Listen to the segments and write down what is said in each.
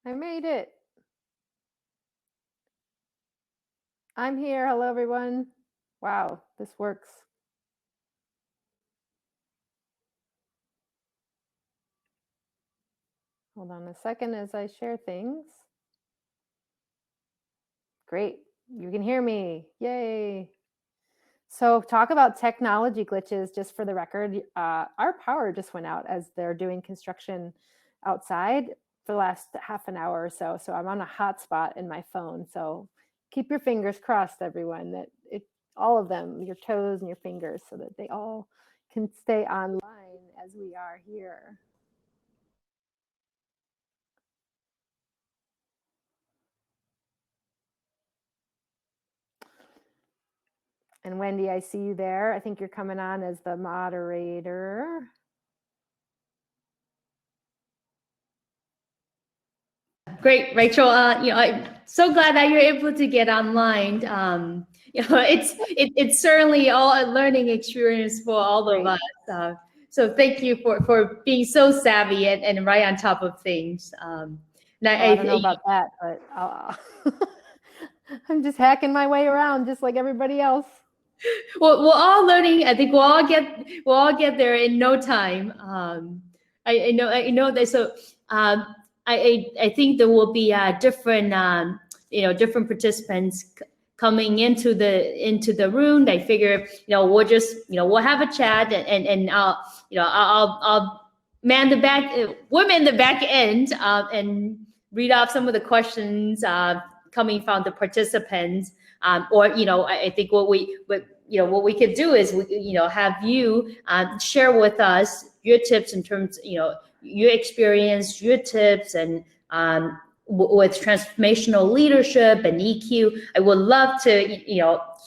I made it. I'm here. Hello, everyone. Wow, this works. Hold on a second as I share things. Great. You can hear me. Yay. So talk about technology glitches, just for the record. Our power just went out as they're doing construction outside for the last half an hour or so. So I'm on a hotspot in my phone. So keep your fingers crossed, everyone, that all of them, your toes and your fingers, so that they all can stay online as we are here. And Wendy, I see you there. I think you're coming on as the moderator. Great, Rachel. I'm so glad that you're able to get online. It's certainly all a learning experience for all of us. So thank you for being so savvy and right on top of things. I don't know about that, but I'm just hacking my way around, just like everybody else. Well, we're all learning. I think we'll all get there in no time. I know that. So I think there will be different different participants coming into the room. I figure we'll just we'll have a chat and I'll man the back we'll man the back end and read off some of the questions coming from the participants. Or I think what we could do is have you share with us your tips in terms your experience, your tips, and with transformational leadership and EQ. I would love to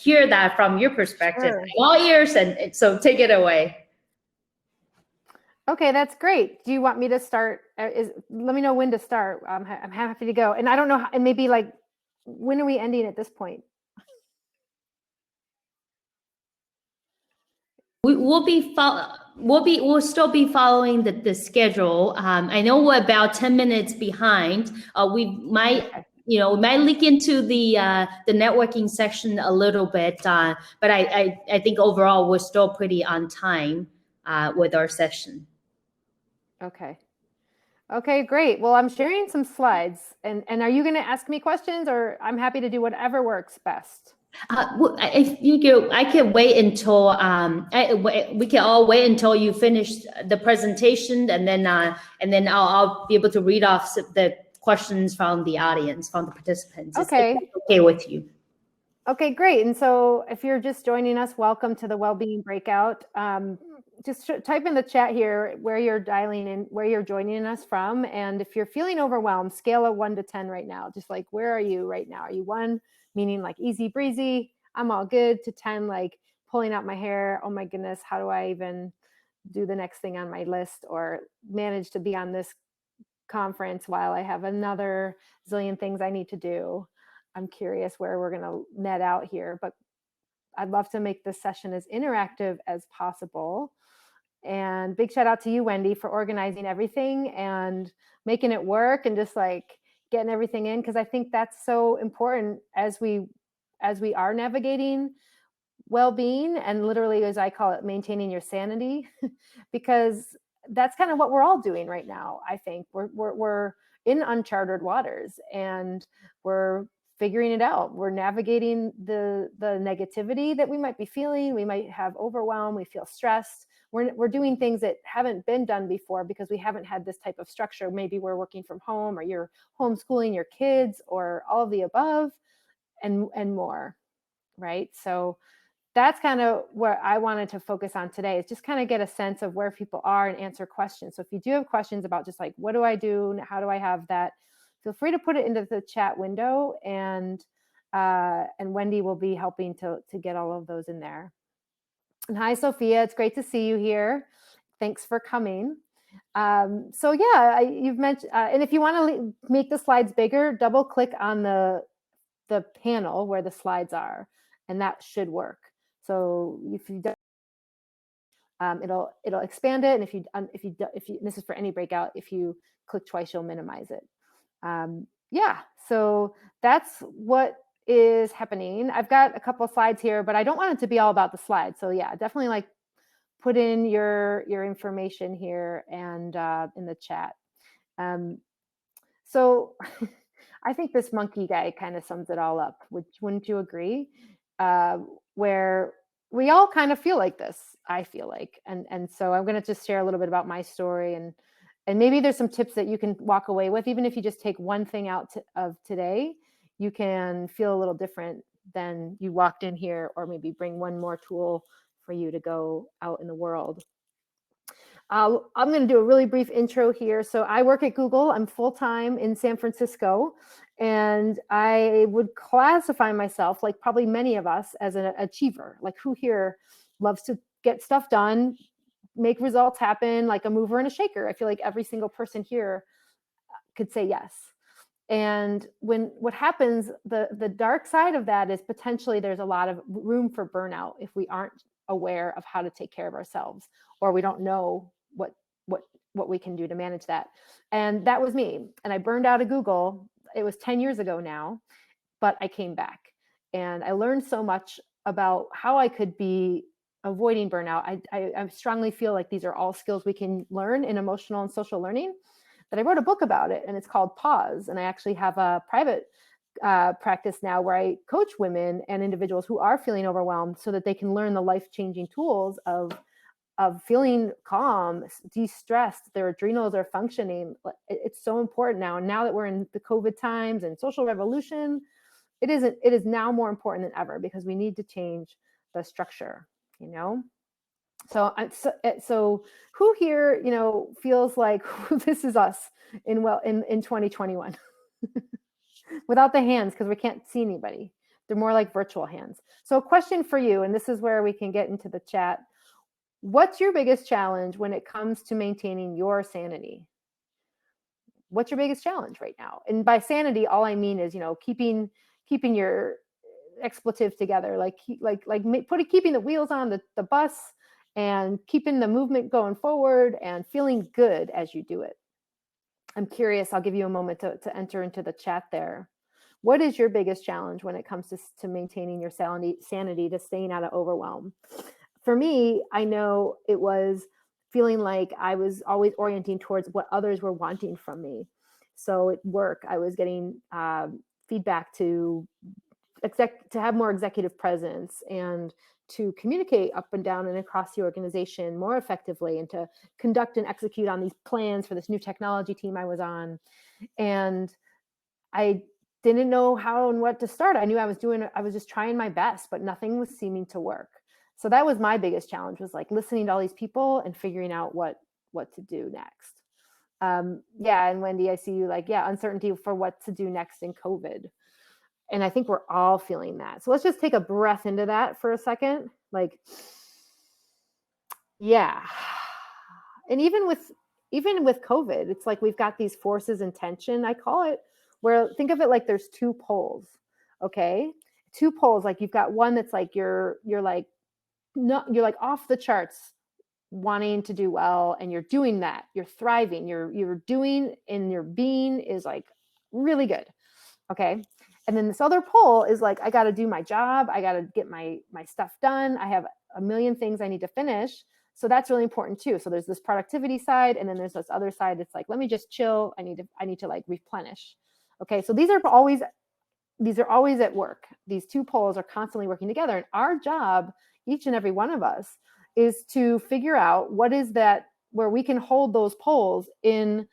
hear that from your perspective. Sure. All ears, and so take it away. Okay, that's great. Do you want me to start? Let me know when to start. I'm happy to go. And I don't know, and maybe like, when are we ending at this point? We'll still be following the schedule. I know we're about 10 minutes behind. We might might leak into the networking section a little bit, but I think overall we're still pretty on time with our session. Okay, great. Well, I'm sharing some slides, and are you going to ask me questions, or I'm happy to do whatever works best? I can wait until we can all wait until you finish the presentation, and then I'll be able to read off the questions from the audience, from the participants. Okay. It's okay with you. Okay, great. And so if you're just joining us, welcome to the Wellbeing Breakout. Just type in the chat here where you're dialing in, where you're joining us from. And if you're feeling overwhelmed, scale of 1 to 10 right now. Just like, where are you right now? Are you 1, meaning like easy breezy, I'm all good, to 10, like pulling out my hair, oh my goodness, how do I even do the next thing on my list, or manage to be on this conference while I have another zillion things I need to do? I'm curious where we're going to net out here, but I'd love to make this session as interactive as possible. And big shout out to you, Wendy, for organizing everything and making it work, and just like getting everything in, because I think that's so important as we are navigating well-being, and literally, as I call it, maintaining your sanity, because that's kind of what we're all doing right now. I think we're in uncharted waters, and we're figuring it out. We're navigating the negativity that we might be feeling. We might have overwhelm. We feel stressed. We're doing things that haven't been done before because we haven't had this type of structure. Maybe we're working from home, or you're homeschooling your kids, or all of the above, and more, right? So that's kind of what I wanted to focus on today, is just kind of get a sense of where people are and answer questions. So if you do have questions about just like, what do I do? How do I have that? Feel free to put it into the chat window, and Wendy will be helping to get all of those in there. And hi, Sophia. It's great to see you here. Thanks for coming. So yeah, you've mentioned, and if you want to make the slides bigger, double click on the panel where the slides are, and that should work. So if you don't, it'll expand it, and if you this is for any breakout, if you click twice, you'll minimize it. Yeah, so that's what is happening. I've got a couple slides here, but I don't want it to be all about the slides. So yeah, definitely like put in your information here and in the chat. Um, so I think this monkey guy kind of sums it all up. Wouldn't you agree? Uh, where we all kind of feel like this, I feel like, and so I'm going to just share a little bit about my story, and maybe there's some tips that you can walk away with, even if you just take one thing out of today, you can feel a little different than you walked in here, or maybe bring one more tool for you to go out in the world. I'm going to do a really brief intro here. So I work at Google. I'm full-time in San Francisco, and I would classify myself, like probably many of us, as an achiever. Like, who here loves to get stuff done, make results happen, like a mover and a shaker? I feel like every single person here could say yes. And what happens, the dark side of that is potentially there's a lot of room for burnout if we aren't aware of how to take care of ourselves, or we don't know what we can do to manage that. And that was me. And I burned out of Google. It was 10 years ago now, but I came back and I learned so much about how I could be avoiding burnout. I strongly feel like these are all skills we can learn in emotional and social learning, that I wrote a book about it, and it's called Pause. And I actually have a private practice now where I coach women and individuals who are feeling overwhelmed so that they can learn the life-changing tools of feeling calm, de-stressed, their adrenals are functioning. It's so important now. And now that we're in the COVID times and social revolution, it is now more important than ever, because we need to change the structure, you know? So who here, feels like this is us in 2021 without the hands, because we can't see anybody. They're more like virtual hands. So a question for you, and this is where we can get into the chat. What's your biggest challenge when it comes to maintaining your sanity? What's your biggest challenge right now? And by sanity, all I mean is, keeping your expletive together, keeping the wheels on the bus, and keeping the movement going forward and feeling good as you do it. I'm curious. I'll give you a moment to enter into the chat there. What is your biggest challenge when it comes to maintaining your sanity, to staying out of overwhelm? For me, I know it was feeling like I was always orienting towards what others were wanting from me. So at work, I was getting feedback to have more executive presence, and to communicate up and down and across the organization more effectively, and to conduct and execute on these plans for this new technology team I was on. And I didn't know how and what to start. I knew I was just trying my best, but nothing was seeming to work. So that was my biggest challenge, was like listening to all these people and figuring out what to do next. Yeah. And Wendy, I see you like, yeah, uncertainty for what to do next in COVID. And I think we're all feeling that. So let's just take a breath into that for a second. Like, yeah. And even with COVID, it's like we've got these forces in tension, I call it, where think of it like there's two poles. Okay. Two poles. Like you've got one that's like you're like, no, you're like off the charts wanting to do well, and you're doing that, you're thriving, you're doing, and your being is like really good. Okay. And then this other pole is like, I got to do my job, I got to get my stuff done, I have a million things I need to finish. So that's really important too. So there's this productivity side, and then there's this other side that's like, let me just chill, I need to like replenish. Okay. So these are always at work. These two poles are constantly working together, and our job, each and every one of us, is to figure out what is that, where we can hold those poles and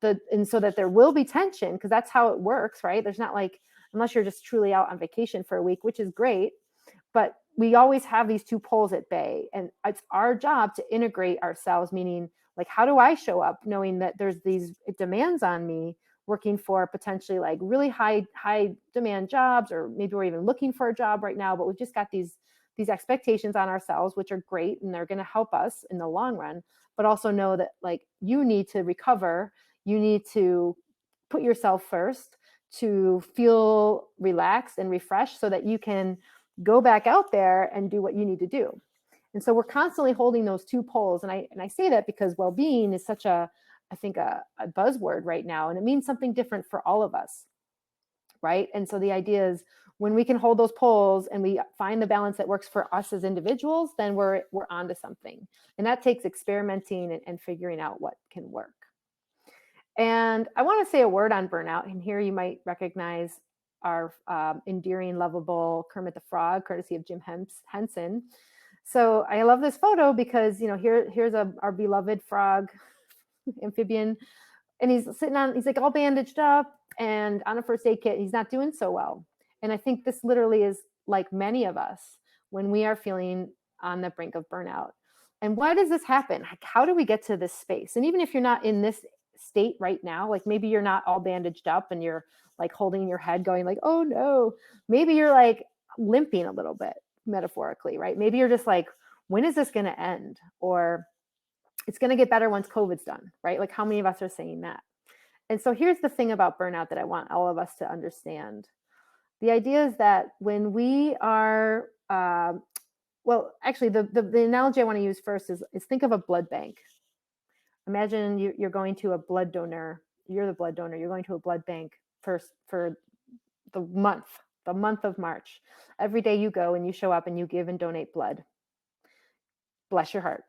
so that there will be tension, because that's how it works, right? There's not like, unless you're just truly out on vacation for a week, which is great, but we always have these two poles at bay, and it's our job to integrate ourselves, meaning like, how do I show up knowing that there's these demands on me, working for potentially like really high demand jobs, or maybe we're even looking for a job right now, but we've just got these expectations on ourselves, which are great, and they're going to help us in the long run, but also know that like you need to recover, you need to put yourself first to feel relaxed and refreshed, so that you can go back out there and do what you need to do. And so we're constantly holding those two poles. And I say that because well-being is such a I think, a buzzword right now, and it means something different for all of us, right? And so the idea is when we can hold those poles and we find the balance that works for us as individuals, then we're onto something. And that takes experimenting and figuring out what can work. And I want to say a word on burnout. And here you might recognize our endearing, lovable Kermit the Frog, courtesy of Jim Henson. So I love this photo because, here's our beloved frog amphibian, and he's like all bandaged up and on a first aid kit. He's not doing so well. And I think this literally is like many of us when we are feeling on the brink of burnout. And why does this happen? Like, how do we get to this space? And even if you're not in this state right now, like maybe you're not all bandaged up and you're like holding your head going like, oh no, maybe you're like limping a little bit metaphorically, right? Maybe you're just like, when is this going to end? Or it's going to get better once COVID's done, right? Like how many of us are saying that? And so here's the thing about burnout that I want all of us to understand. The idea is that when we are, well, actually the analogy I want to use first is think of a blood bank. Imagine you're going to a blood donor. You're the blood donor. You're going to a blood bank for the month of March. Every day you go and you show up and you give and donate blood. Bless your heart.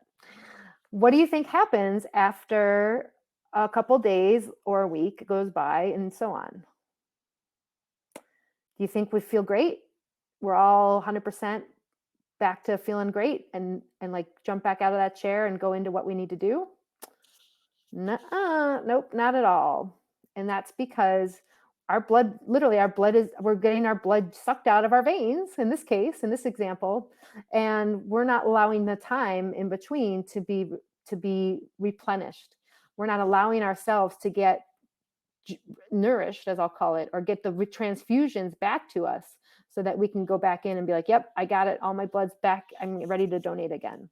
What do you think happens after a couple days or a week goes by and so on? Do you think we feel great? We're all 100% back to feeling great and like jump back out of that chair and go into what we need to do? Nope, not at all. And that's because we're getting our blood sucked out of our veins in this case, in this example, and we're not allowing the time in between to be replenished. We're not allowing ourselves to get nourished, as I'll call it, or get the transfusions back to us so that we can go back in and be like, yep, I got it. All my blood's back. I'm ready to donate again.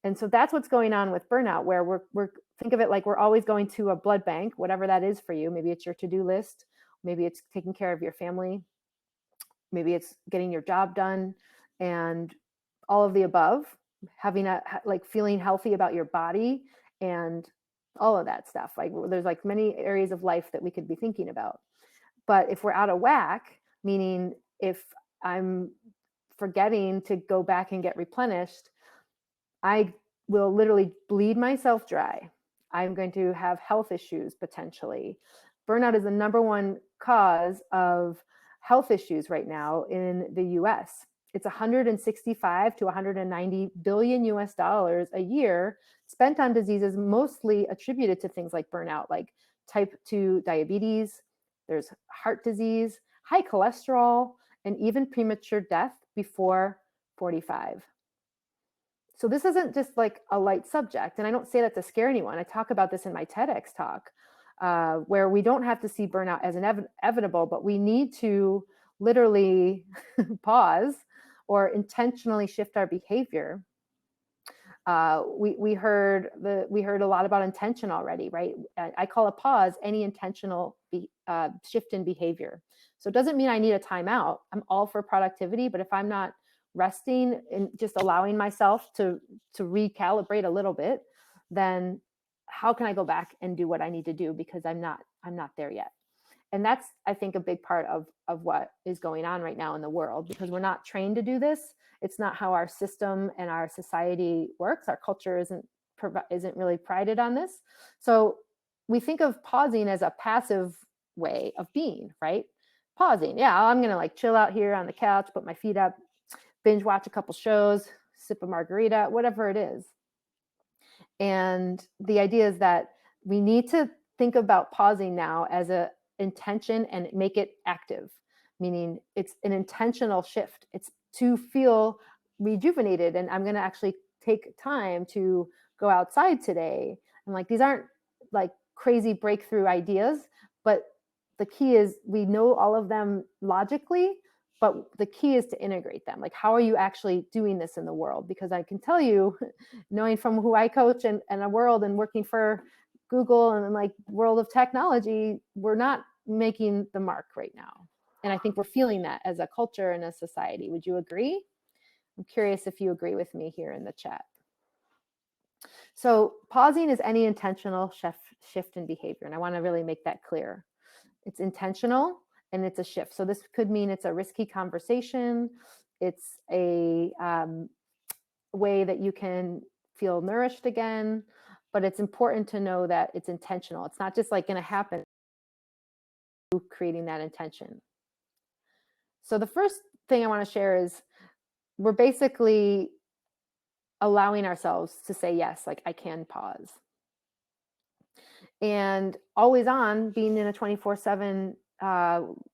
And so that's what's going on with burnout, where we're think of it like we're always going to a blood bank, whatever that is for you. Maybe it's your to-do list. Maybe it's taking care of your family. Maybe it's getting your job done and all of the above, having feeling healthy about your body and all of that stuff. Like there's like many areas of life that we could be thinking about. But if we're out of whack, meaning if I'm forgetting to go back and get replenished, I will literally bleed myself dry. I'm going to have health issues potentially. Burnout is the number one cause of health issues right now in the US. It's 165 to 190 billion US dollars a year spent on diseases mostly attributed to things like burnout, like type 2 diabetes, there's heart disease, high cholesterol, and even premature death before 45. So this isn't just like a light subject. And I don't say that to scare anyone. I talk about this in my TEDx talk, where we don't have to see burnout as inevitable, but we need to literally pause or intentionally shift our behavior. We heard a lot about intention already, right? I call a pause any intentional shift in behavior. So it doesn't mean I need a timeout. I'm all for productivity, but if I'm not resting and just allowing myself to recalibrate a little bit, then how can I go back and do what I need to do, because I'm not there yet. And that's, I think, a big part of what is going on right now in the world, because we're not trained to do this. It's not how our system and our society works. Our culture isn't really prided on this. So we think of pausing as a passive way of being, right? Pausing. Yeah, I'm going to like chill out here on the couch, put my feet up, binge watch a couple shows, sip a margarita, whatever it is. And the idea is that we need to think about pausing now as a intention and make it active, meaning it's an intentional shift. It's to feel rejuvenated, and I'm going to actually take time to go outside today. And like, these aren't like crazy breakthrough ideas, but the key is we know all of them logically, but the key is to integrate them. Like, how are you actually doing this in the world? Because I can tell you, knowing from who I coach and a world and working for Google and like world of technology, we're not making the mark right now. And I think we're feeling that as a culture and a society. Would you agree? I'm curious if you agree with me here in the chat. So pausing is any intentional shift in behavior. And I want to really make that clear. It's intentional and it's a shift. So this could mean it's a risky conversation. It's a way that you can feel nourished again, but it's important to know that it's intentional. It's not just like going to happen, creating that intention. So the first thing I want to share is we're basically allowing ourselves to say, yes, like I can pause. And always on, being in a 24/7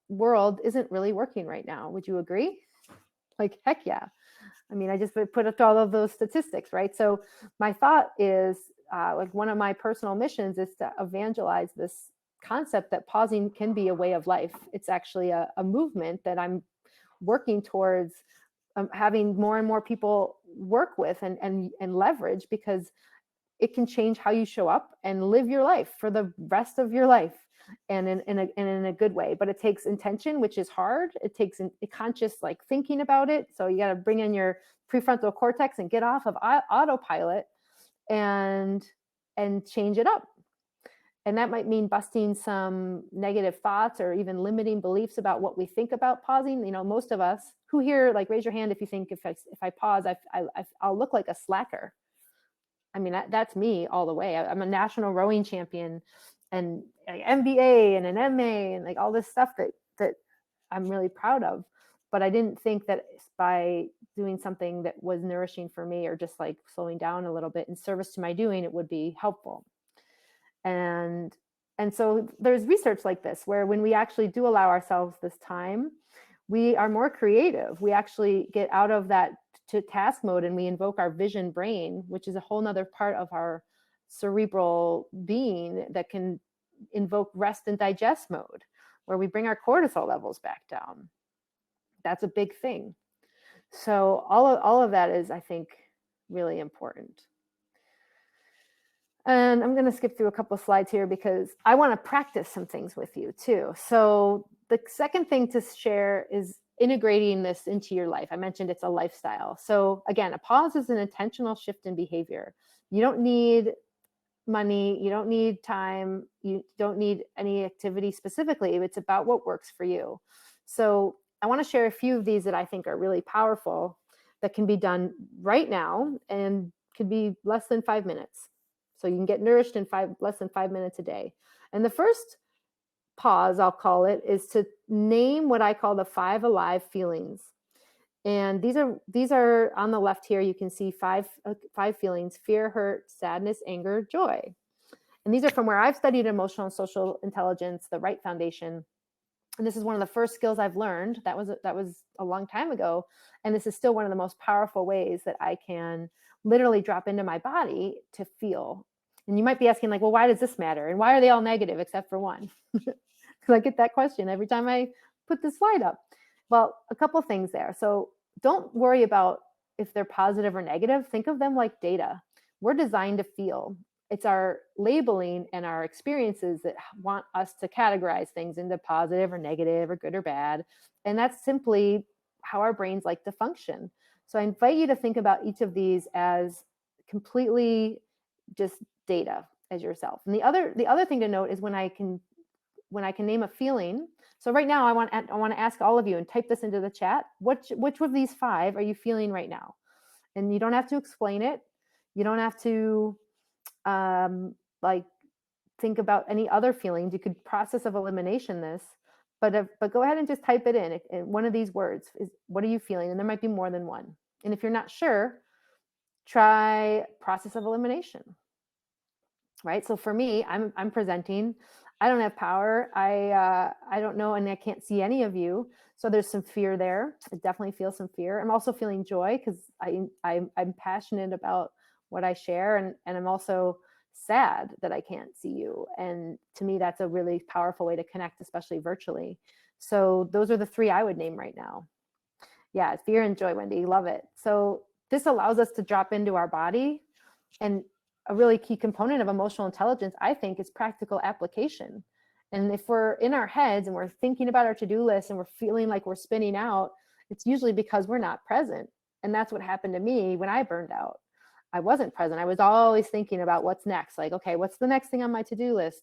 world isn't really working right now. Would you agree? Like, heck yeah. I mean, I just put up all of those statistics, right? So my thought is like one of my personal missions is to evangelize this concept that pausing can be a way of life. It's actually a movement that I'm working towards having more and more people work with and leverage, because it can change how you show up and live your life for the rest of your life, and in a good way. But it takes intention, which is hard. It takes a conscious like thinking about it. So you got to bring in your prefrontal cortex and get off of autopilot and change it up. And that might mean busting some negative thoughts or even limiting beliefs about what we think about pausing. You know, most of us who here, like, raise your hand if you think if I pause, I'll look like a slacker. I mean, that's me all the way. I'm a national rowing champion and like MBA and an MA and like all this stuff that I'm really proud of. But I didn't think that by doing something that was nourishing for me or just like slowing down a little bit in service to my doing, it would be helpful. And so there's research like this, where when we actually do allow ourselves this time, we are more creative. We actually get out of that to task mode and we invoke our vision brain, which is a whole nother part of our cerebral being that can invoke rest and digest mode, where we bring our cortisol levels back down. That's a big thing. So all of that is, I think, really important. And I'm going to skip through a couple of slides here because I want to practice some things with you too. So the second thing to share is integrating this into your life. I mentioned it's a lifestyle. So again, a pause is an intentional shift in behavior. You don't need money, you don't need time, you don't need any activity specifically. It's about what works for you. So I want to share a few of these that I think are really powerful that can be done right now and could be less than 5 minutes. So you can get nourished in less than 5 minutes a day. And the first pause, I'll call it, is to name what I call the 5 alive feelings. And these are on the left here. You can see five feelings: fear, hurt, sadness, anger, joy. And these are from where I've studied emotional and social intelligence, the Wright Foundation. And this is one of the first skills I've learned. That was a long time ago. And this is still one of the most powerful ways that I can literally drop into my body to feel. And you might be asking, like, well, why does this matter? And why are they all negative except for one? Because I get that question every time I put this slide up. Well, a couple things there. So don't worry about if they're positive or negative. Think of them like data. We're designed to feel. It's our labeling and our experiences that want us to categorize things into positive or negative or good or bad. And that's simply how our brains like to function. So I invite you to think about each of these as completely just data as yourself. And the other thing to note is when I can name a feeling. So right now I want to ask all of you, and type this into the chat, which of these 5 are you feeling right now? And you don't have to explain it. You don't have to like think about any other feelings. You could process of elimination this, but go ahead and just type it in. One of these words is, what are you feeling? And there might be more than one. And if you're not sure, try process of elimination. Right. So for me, I'm presenting. I don't have power. I don't know, and I can't see any of you. So there's some fear there. I definitely feel some fear. I'm also feeling joy because I'm passionate about what I share, and I'm also sad that I can't see you. And to me, that's a really powerful way to connect, especially virtually. So those are the 3 I would name right now. Yeah, fear and joy, Wendy. Love it. So this allows us to drop into our body. And a really key component of emotional intelligence, I think, is practical application. And if we're in our heads and we're thinking about our to-do list and we're feeling like we're spinning out, it's usually because we're not present. And that's what happened to me when I burned out. I wasn't present. I was always thinking about what's next. Like, okay, what's the next thing on my to-do list?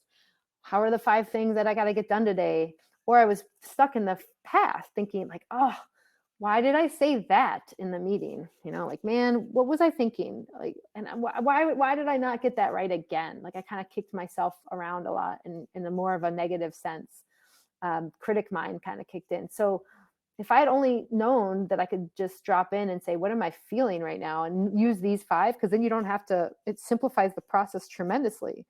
How are the 5 things that I got to get done today? Or I was stuck in the past thinking like, oh, why did I say that in the meeting? You know, like, man, what was I thinking? Like, and why did I not get that right again? Like, I kind of kicked myself around a lot in a more of a negative sense. Critic mind kind of kicked in. So if I had only known that I could just drop in and say, what am I feeling right now? And use these 5, because then you don't have to, it simplifies the process tremendously.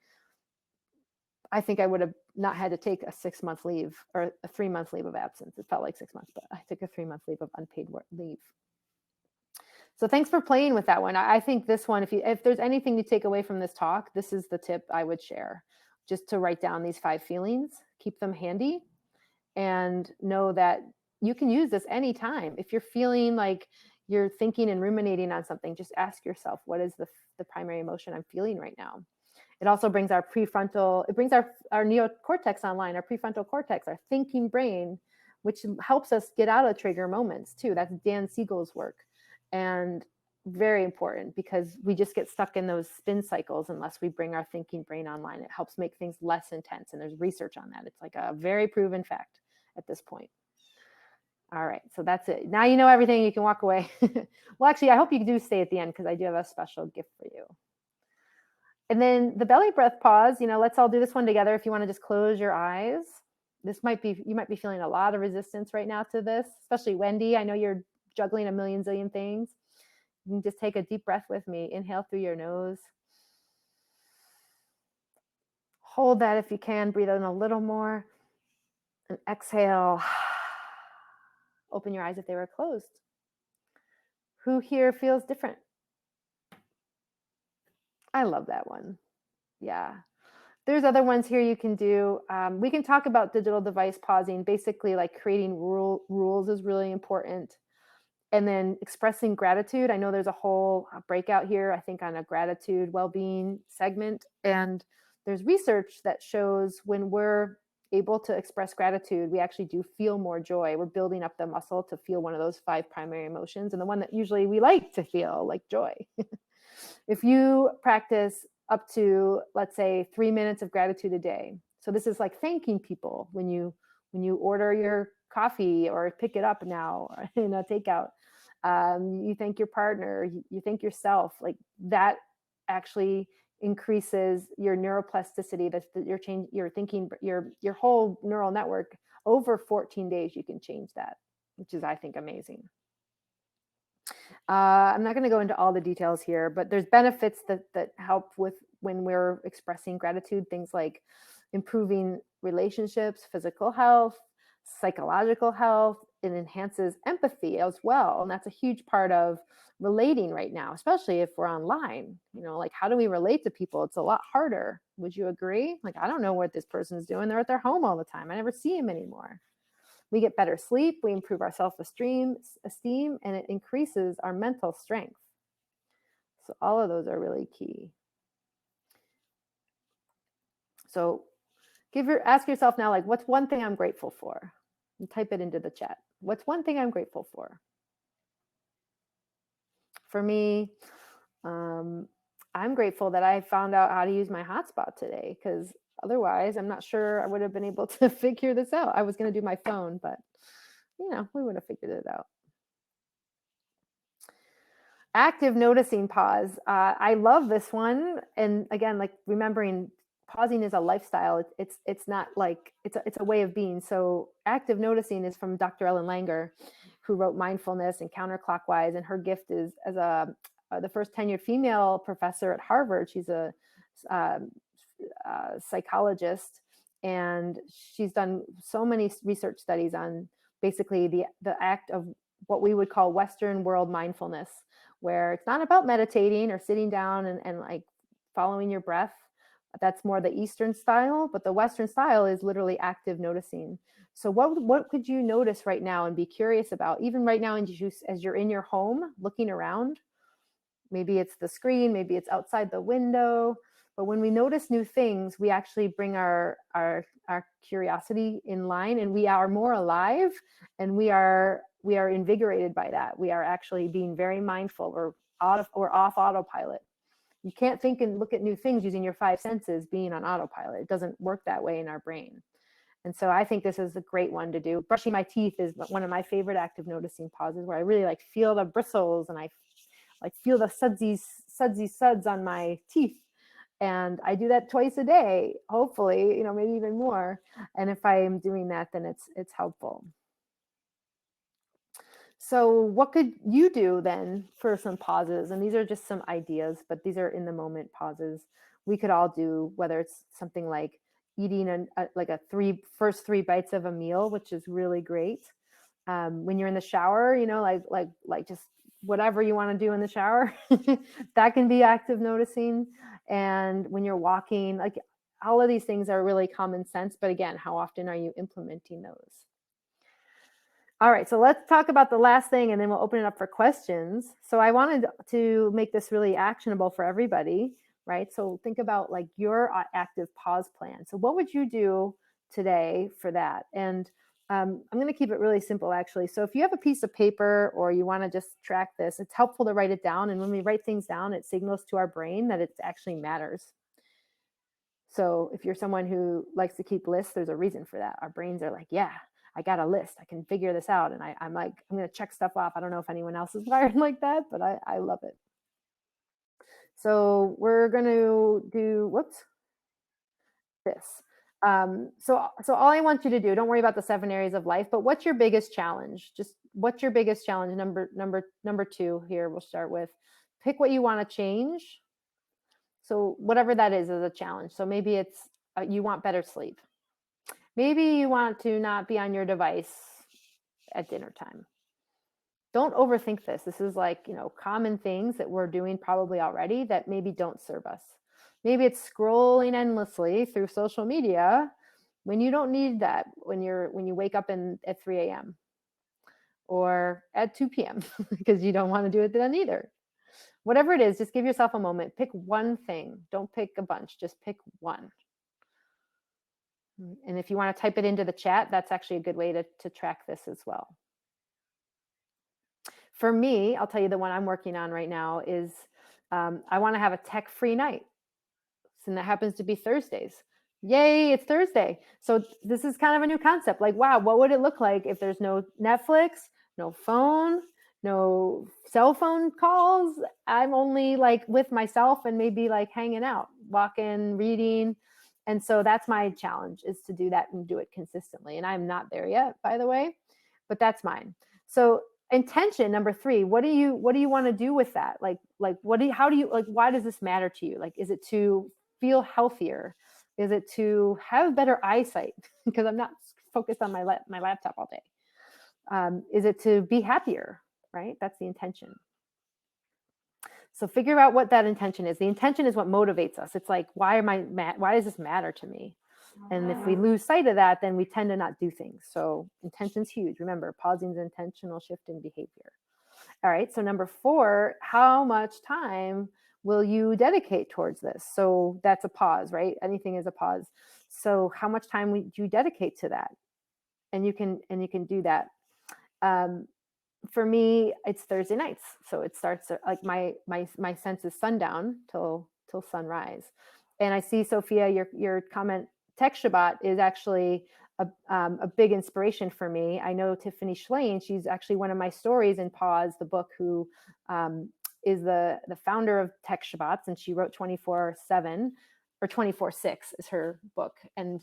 I think I would have not had to take a 6-month leave or a 3-month leave of absence. It felt like 6 months, but I took a 3-month leave of unpaid leave. So thanks for playing with that one. I think this one, if there's anything you take away from this talk, this is the tip I would share, just to write down these 5 feelings, keep them handy, and know that you can use this anytime. If you're feeling like you're thinking and ruminating on something, just ask yourself, what is the primary emotion I'm feeling right now? It also brings our prefrontal, it brings our neocortex online, our prefrontal cortex, our thinking brain, which helps us get out of trigger moments too. That's Dan Siegel's work. And very important, because we just get stuck in those spin cycles unless we bring our thinking brain online. It helps make things less intense. And there's research on that. It's like a very proven fact at this point. All right, so that's it. Now you know everything, you can walk away. Well, actually, I hope you do stay at the end, because I do have a special gift for you. And then the belly breath pause, let's all do this one together. If you want to just close your eyes. You might be feeling a lot of resistance right now to this, especially Wendy. I know you're juggling a million zillion things. You can just take a deep breath with me. Inhale through your nose. Hold that if you can. Breathe in a little more. And exhale. Open your eyes if they were closed. Who here feels different? I love that one. Yeah. There's other ones here you can do. We can talk about digital device pausing. Basically, like creating rules is really important. And then expressing gratitude. I know there's a whole breakout here, I think, on a gratitude well-being segment. And there's research that shows when we're able to express gratitude, we actually do feel more joy. We're building up the muscle to feel one of those 5 primary emotions, and the one that usually we like to feel, like joy. If you practice up to, let's say, 3 minutes of gratitude a day. So this is like thanking people when you order your coffee or pick it up now in a takeout. You thank your partner, you thank yourself. Like that actually increases your neuroplasticity. That's your thinking, your whole neural network. Over 14 days, you can change that, which is, I think, amazing. I'm not going to go into all the details here, but there's benefits that help with when we're expressing gratitude. Things like improving relationships, physical health, psychological health. It enhances empathy as well. And that's a huge part of relating right now, especially if we're online. Like, how do we relate to people? It's a lot harder. Would you agree? Like, I don't know what this person's doing. They're at their home all the time. I never see them anymore. We get better sleep, we improve our self-esteem, and it increases our mental strength. So all of those are really key. So ask yourself now, like, what's one thing I'm grateful for? And type it into the chat. What's one thing I'm grateful for? For me, I'm grateful that I found out how to use my hotspot today, because otherwise, I'm not sure I would have been able to figure this out. I was going to do my phone, but we would have figured it out. Active noticing pause. I love this one. And again, like, remembering pausing is a lifestyle. It's not like it's a way of being. So active noticing is from Dr. Ellen Langer, who wrote Mindfulness and Counterclockwise. And her gift is as the first tenured female professor at Harvard. She's a psychologist, and she's done so many research studies on basically the act of what we would call Western world mindfulness, where it's not about meditating or sitting down and like following your breath. That's more the Eastern style, but the Western style is literally active noticing. So what could you notice right now and be curious about, even right now as you're in your home looking around? Maybe it's the screen, maybe it's outside the window. But when we notice new things, we actually bring our curiosity in line, and we are more alive, and we are invigorated by that. We are actually being very mindful. We're we're off autopilot. You can't think and look at new things using your 5 senses being on autopilot. It doesn't work that way in our brain. And so I think this is a great one to do. Brushing my teeth is one of my favorite active noticing pauses, where I really like feel the bristles and I like feel the sudsy suds on my teeth. And I do that twice a day, hopefully, maybe even more. And if I am doing that, then it's helpful. So what could you do then for some pauses? And these are just some ideas, but these are in the moment pauses we could all do, whether it's something like eating first 3 bites of a meal, which is really great. When you're in the shower, like just whatever you want to do in the shower, that can be active noticing. And when you're walking, like all of these things are really common sense. But again, how often are you implementing those? All right, so let's talk about the last thing and then we'll open it up for questions. So I wanted to make this really actionable for everybody, right? So think about like your active pause plan. So what would you do today for that? And I'm going to keep it really simple, actually. So if you have a piece of paper or you want to just track this, it's helpful to write it down. And when we write things down, it signals to our brain that it actually matters. So if you're someone who likes to keep lists, there's a reason for that. Our brains are like, yeah, I got a list. I can figure this out. And I'm going to check stuff off. I don't know if anyone else is wired like that, but I love it. So we're going to do, this. So all I want you to do, don't worry about the 7 areas of life, but what's your biggest challenge? Just what's your biggest challenge? Number 2 here, we'll start with pick what you want to change. So whatever that is a challenge. So maybe it's you want better sleep. Maybe you want to not be on your device at dinner time. Don't overthink this. This is like, common things that we're doing probably already that maybe don't serve us. Maybe it's scrolling endlessly through social media when you don't need that when you wake up at 3 a.m. or at 2 p.m. because you don't want to do it then either. Whatever it is, just give yourself a moment. Pick one thing. Don't pick a bunch. Just pick one. And if you want to type it into the chat, that's actually a good way to track this as well. For me, I'll tell you the one I'm working on right now is I want to have a tech-free night. And that happens to be Thursdays. Yay, it's Thursday. So this is kind of a new concept. Like, wow, what would it look like if there's no Netflix, no phone, no cell phone calls? I'm only like with myself and maybe like hanging out, walking, reading. And so that's my challenge, is to do that and do it consistently. And I'm not there yet, by the way, but that's mine. So intention, number 3, what do you want to do with that? Like why does this matter to you? Like, is it to feel healthier? Is it to have better eyesight because I'm not focused on my laptop all day? Is it to be happier, right? That's the intention. So figure out what that intention is. The intention is what motivates us. It's like, why does this matter to me? And if we lose sight of that, then we tend to not do things. So intention's huge. Remember, pausing is intentional shift in behavior. All right. So number 4, how much time will you dedicate towards this? So that's a pause, right? Anything is a pause. So how much time would you dedicate to that? And you can do that. For me, it's Thursday nights. So it starts like my sense is sundown till sunrise. And I see, Sophia, your comment, Tech Shabbat is actually a big inspiration for me. I know Tiffany Schlein, she's actually one of my stories in Pause, the book, who is the founder of Tech Shabbats, and she wrote 24/7 or 24/6 is her book. And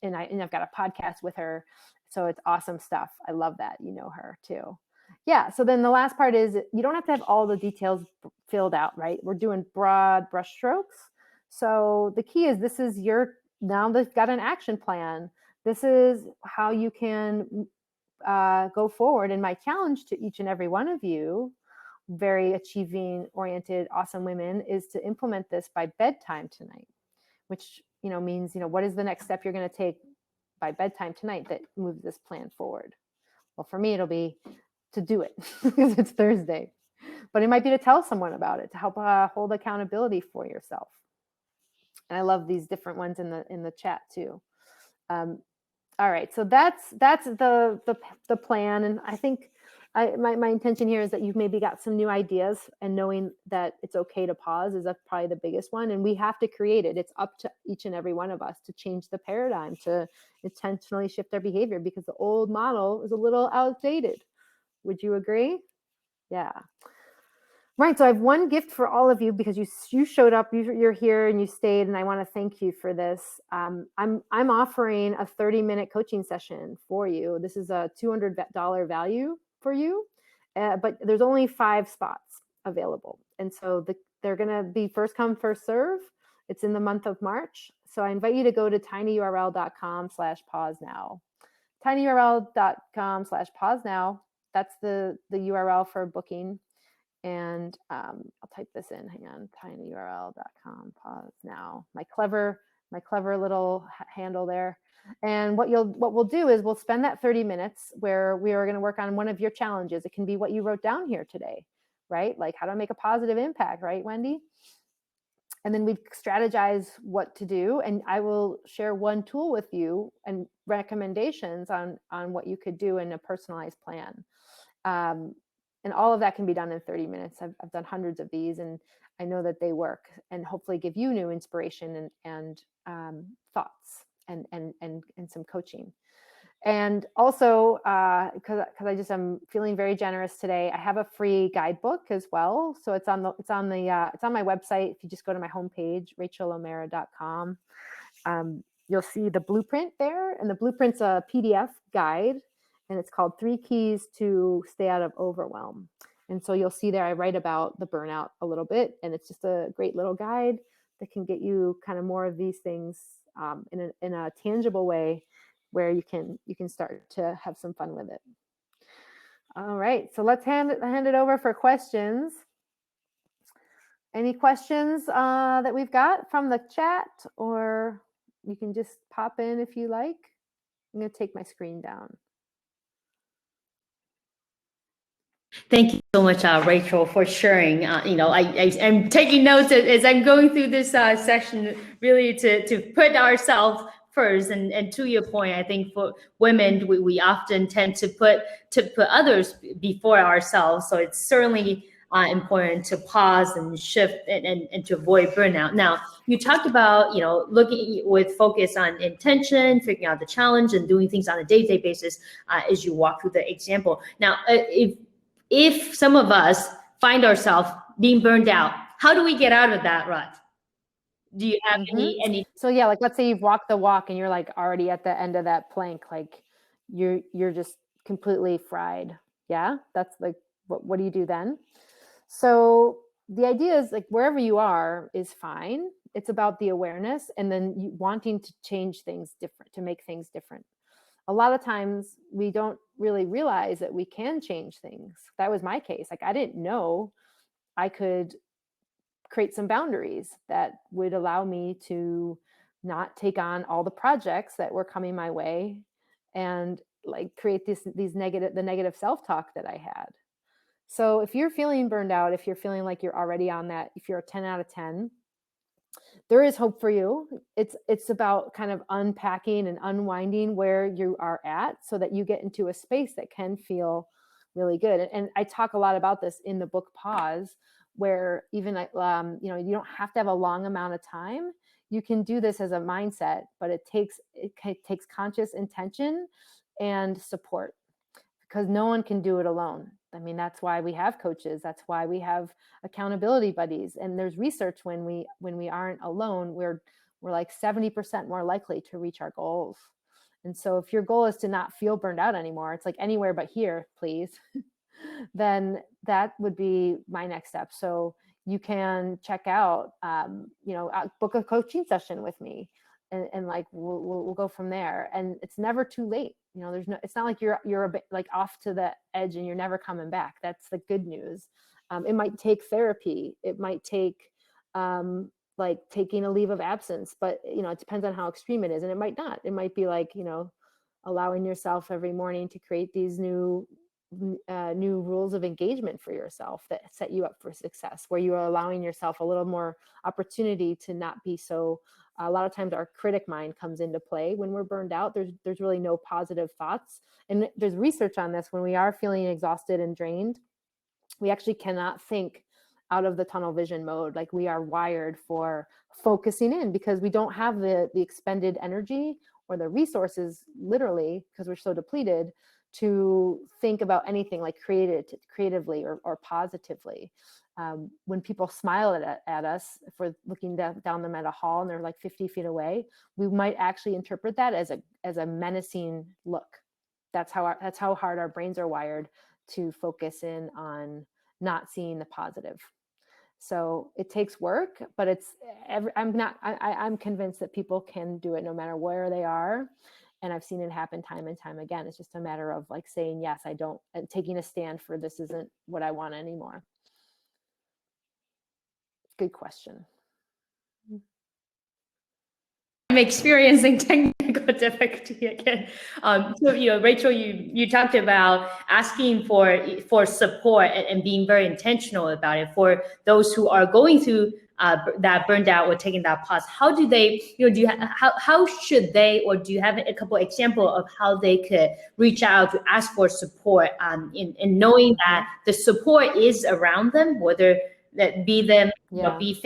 I've got a podcast with her. So it's awesome stuff. I love that. You know her too. Yeah. So then the last part is you don't have to have all the details filled out, right? We're doing broad brush strokes. So the key is now they've got an action plan. This is how you can go forward. And my challenge to each and every one of you, very achieving oriented, awesome women, is to implement this by bedtime tonight, which, means, what is the next step you're going to take by bedtime tonight that moves this plan forward? Well, for me, it'll be to do it because it's Thursday, but it might be to tell someone about it, to help hold accountability for yourself. And I love these different ones in the chat too. All right, so that's the plan, and I think my intention here is that you've maybe got some new ideas, and knowing that it's okay to pause is probably the biggest one. And we have to create it. It's up to each and every one of us to change the paradigm, to intentionally shift our behavior, because the old model is a little outdated. Would you agree? Yeah. Right. So I have one gift for all of you, because you showed up, you're here and you stayed, and I want to thank you for this. I'm offering a 30-minute coaching session for you. This is a $200 value for you, but there's only 5 spots available, and so they're going to be first come, first serve. It's in the month of March, so I invite you to go to tinyurl.com/pause now. tinyurl.com/pause now. That's the URL for booking. And I'll type this in. Hang on, tinyurl.com, pause now. My clever little handle there. And what we'll do is we'll spend that 30 minutes where we are going to work on one of your challenges. It can be what you wrote down here today, right? Like how to make a positive impact, right, Wendy? And then we strategize what to do, and I will share one tool with you and recommendations on what you could do in a personalized plan. And all of that can be done in 30 minutes. I've done hundreds of these, and I know that they work, and hopefully give you new inspiration and thoughts and some coaching. And also, because I'm feeling very generous today, I have a free guidebook as well. So it's on my website. If you just go to my homepage, rachaelomeara.com, you'll see the blueprint there, and the blueprint's a PDF guide, and it's called 3 Keys to Stay Out of Overwhelm. And so you'll see there, I write about the burnout a little bit, and it's just a great little guide that can get you kind of more of these things in a tangible way, where you can start to have some fun with it. All right, so let's hand it over for questions. Any questions that we've got from the chat, or you can just pop in if you like. I'm going to take my screen down. Thank you so much, Rachel, for sharing. I'm taking notes as I'm going through this session, really to put ourselves first. And to your point, I think for women, we often tend to put others before ourselves. So it's certainly important to pause and shift and to avoid burnout. Now, you talked about, looking with focus on intention, figuring out the challenge, and doing things on a day-to-day basis as you walk through the example. Now, if some of us find ourselves being burned out, how do we get out of that rut? Do you have any? So yeah, like let's say you've walked the walk and you're like already at the end of that plank, like you're just completely fried. Yeah, that's like what do you do then? So the idea is like wherever you are is fine. It's about the awareness, and then you wanting to change things different, to make things different. A lot of times we don't really realize that we can change things. That was my case. Like I didn't know I could create some boundaries that would allow me to not take on all the projects that were coming my way, and like create the negative self-talk that I had. So if you're feeling burned out, if you're feeling like you're already on that, if you're a 10 out of 10, there is hope for you. It's about kind of unpacking and unwinding where you are at, so that you get into a space that can feel really good. And I talk a lot about this in the book Pause, where even you don't have to have a long amount of time. You can do this as a mindset, but it takes conscious intention and support, because no one can do it alone. I mean, that's why we have coaches. That's why we have accountability buddies. And there's research when we aren't alone, we're like 70% more likely to reach our goals. And so if your goal is to not feel burned out anymore, it's like anywhere but here, please, then that would be my next step. So you can check out, book a coaching session with me, and like we'll go from there. And it's never too late. It's not like you're a bit like off to the edge and you're never coming back. That's the good news. It might take therapy. It might take like taking a leave of absence, but it depends on how extreme it is. And it might not. It might be like, allowing yourself every morning to create these new new rules of engagement for yourself that set you up for success, where you are allowing yourself a little more opportunity to not be so. A lot of times our critic mind comes into play when we're burned out. There's really no positive thoughts, and there's research on this. When we are feeling exhausted and drained, we actually cannot think out of the tunnel vision mode. Like, we are wired for focusing in, because we don't have the expended energy or the resources, literally, because we're so depleted, to think about anything like creatively or positively. When people smile at us, if we're looking down them at a hall and they're like 50 feet away, we might actually interpret that as a menacing look. That's how hard our brains are wired to focus in on not seeing the positive. So it takes work, but I'm convinced that people can do it no matter where they are. And I've seen it happen time and time again. It's just a matter of like saying, yes, I don't, and taking a stand for this isn't what I want anymore. Good question. I'm experiencing technical difficulty again. So, Rachel, you talked about asking for support and being very intentional about it for those who are going through that burned out or taking that pause. How do they, how should they, or do you have a couple examples of how they could reach out to ask for support in knowing that the support is around them, whether that be them, be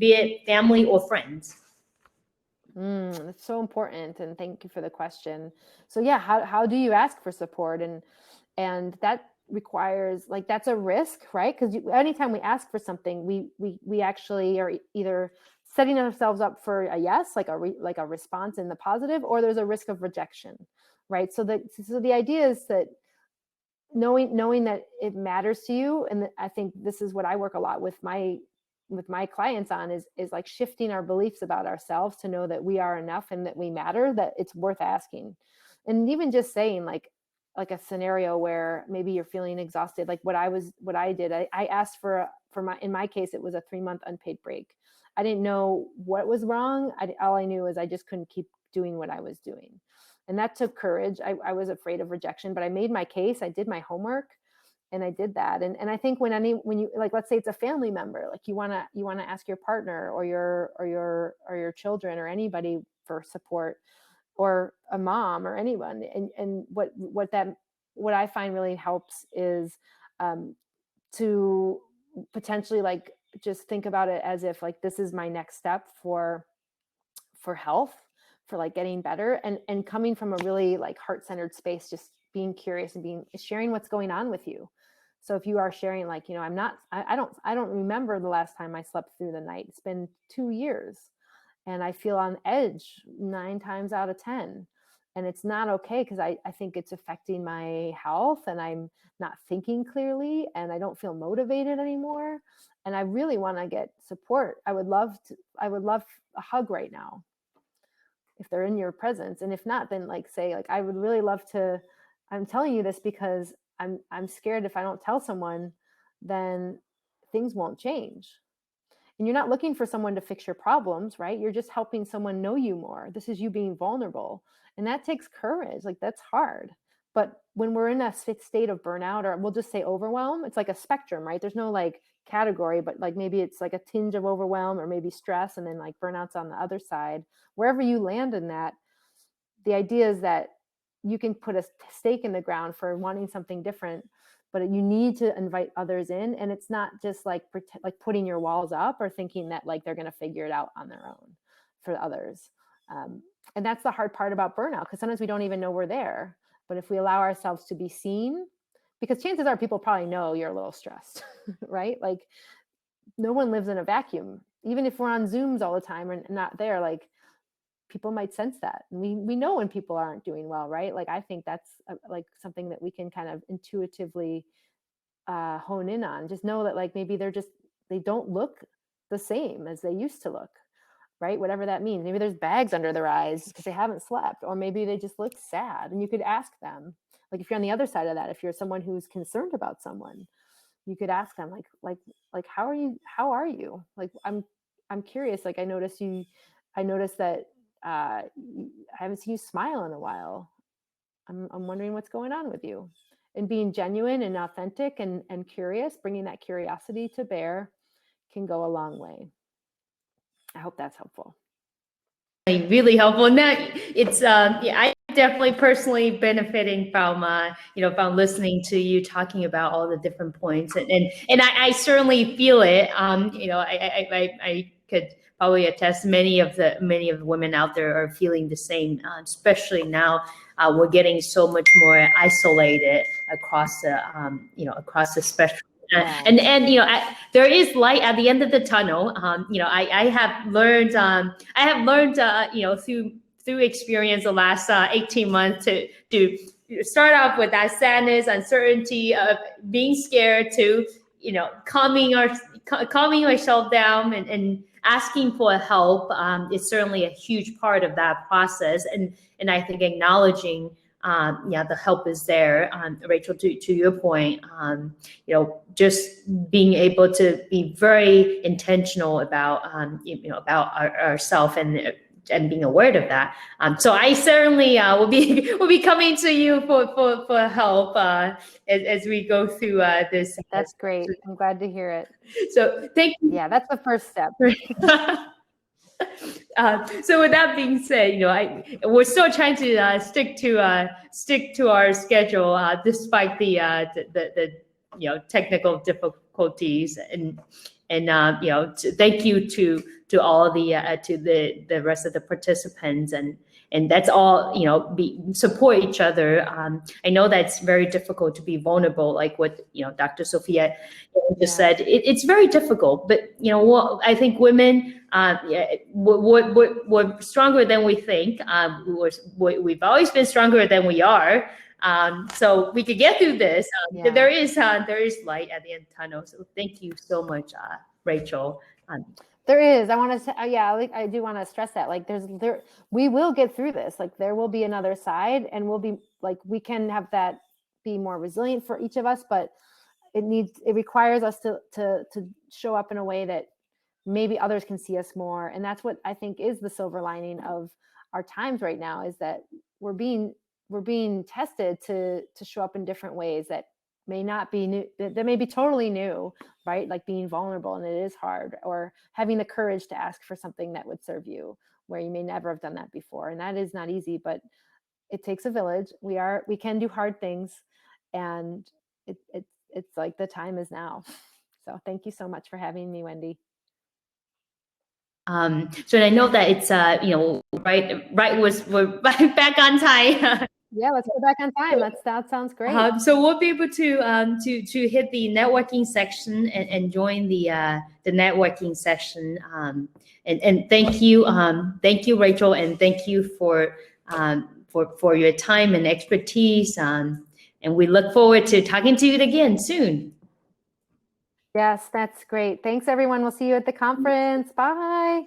it family or friends? That's so important, and thank you for the question. So yeah, how do you ask for support? And that requires, like, that's a risk, right? Because anytime we ask for something, we actually are either setting ourselves up for a yes, like a response in the positive, or there's a risk of rejection, right? So the idea is that knowing that it matters to you, and I think this is what I work a lot with my clients on, is like shifting our beliefs about ourselves to know that we are enough and that we matter, that it's worth asking. And even just saying like a scenario where maybe you're feeling exhausted, like what I did, I asked for in my case, it was a 3-month unpaid break. I didn't know what was wrong. All I knew is I just couldn't keep doing what I was doing. And that took courage. I was afraid of rejection, but I made my case. I did my homework, and I did that. And I think when you, like, let's say it's a family member, like you want to ask your partner or your children or anybody for support, or a mom or anyone. And what I find really helps is to potentially like just think about it as if like this is my next step for health, for like getting better, and coming from a really like heart-centered space, just being curious and sharing what's going on with you. So if you are sharing, like, I don't remember the last time I slept through the night. It's been 2 years, and I feel on edge 9 times out of 10. And it's not okay, because I think it's affecting my health, and I'm not thinking clearly, and I don't feel motivated anymore. And I really want to get support. I would love a hug right now, if they're in your presence. And if not, then like say, like, I would really love to, I'm telling you this because I'm scared if I don't tell someone, then things won't change. And you're not looking for someone to fix your problems, right? You're just helping someone know you more. This is you being vulnerable. And that takes courage. Like, that's hard. But when we're in a state of burnout, or we'll just say overwhelm, it's like a spectrum, right? There's no like category, but like maybe it's like a tinge of overwhelm, or maybe stress, and then like burnout's on the other side. Wherever you land in that, the idea is that you can put a stake in the ground for wanting something different, but you need to invite others in. And it's not just like putting your walls up or thinking that like they're going to figure it out on their own for others. And that's the hard part about burnout, because sometimes we don't even know we're there. But if we allow ourselves to be seen, because chances are people probably know you're a little stressed, right? Like, no one lives in a vacuum. Even if we're on Zooms all the time and not there, like, people might sense that. And we know when people aren't doing well, right? Like, I think that's like something that we can kind of intuitively hone in on. Just know that like maybe they don't look the same as they used to look, right? Whatever that means. Maybe there's bags under their eyes because they haven't slept, or maybe they just look sad. And you could ask them, like, if you're on the other side of that, if you're someone who's concerned about someone, you could ask them like how are you? Like, I'm curious. Like, I noticed that I haven't seen you smile in a while. I'm wondering what's going on with you. and being genuine and authentic and curious, bringing that curiosity to bear can go a long way. I hope that's helpful. Really helpful. Now it's I definitely personally benefiting from from listening to you talking about all the different points, and I certainly feel it. I could probably attest many of the women out there are feeling the same, especially now. We're getting so much more isolated across the across the spectrum. Yeah. And there is light at the end of the tunnel. I have learned through experience the last 18 months to start off with that sadness, uncertainty of being scared, to calming myself down and asking for help is certainly a huge part of that process. And I think acknowledging the help is there. Rachel, to your point, just being able to be very intentional about about ourselves and being aware of that. So I certainly will be coming to you for help as we go through this. That's great. I'm glad to hear it. So thank you. Yeah, that's the first step. So with that being said, we're still trying to stick to our schedule despite the technical difficulties, and thank you to all the rest of the participants, and that's all, support each other. I know that's very difficult to be vulnerable, like what Dr. Sophia just said. It's very difficult, but I think women, we're stronger than we think. We've always been stronger than we are. So we could get through this. There is light at the end of the tunnel. So thank you so much, Rachel. There is. I want to say, I do want to stress that. Like, we will get through this. Like, there will be another side, and we'll be like, we can have that be more resilient for each of us. But it requires us to show up in a way that maybe others can see us more. And that's what I think is the silver lining of our times right now, is that we're being tested to show up in different ways that may not be new, that may be totally new, right? Like being vulnerable, and it is hard, or having the courage to ask for something that would serve you where you may never have done that before. And that is not easy, but it takes a village. We can do hard things, and it's like the time is now. So thank you so much for having me, Wendy. So I know that it's we're back on time. Yeah, let's go back on time. That sounds great. So we'll be able to hit the networking section and join the networking section. And thank you, Rachel, and thank you for your time and expertise. And we look forward to talking to you again soon. Yes, that's great. Thanks, everyone. We'll see you at the conference. Bye.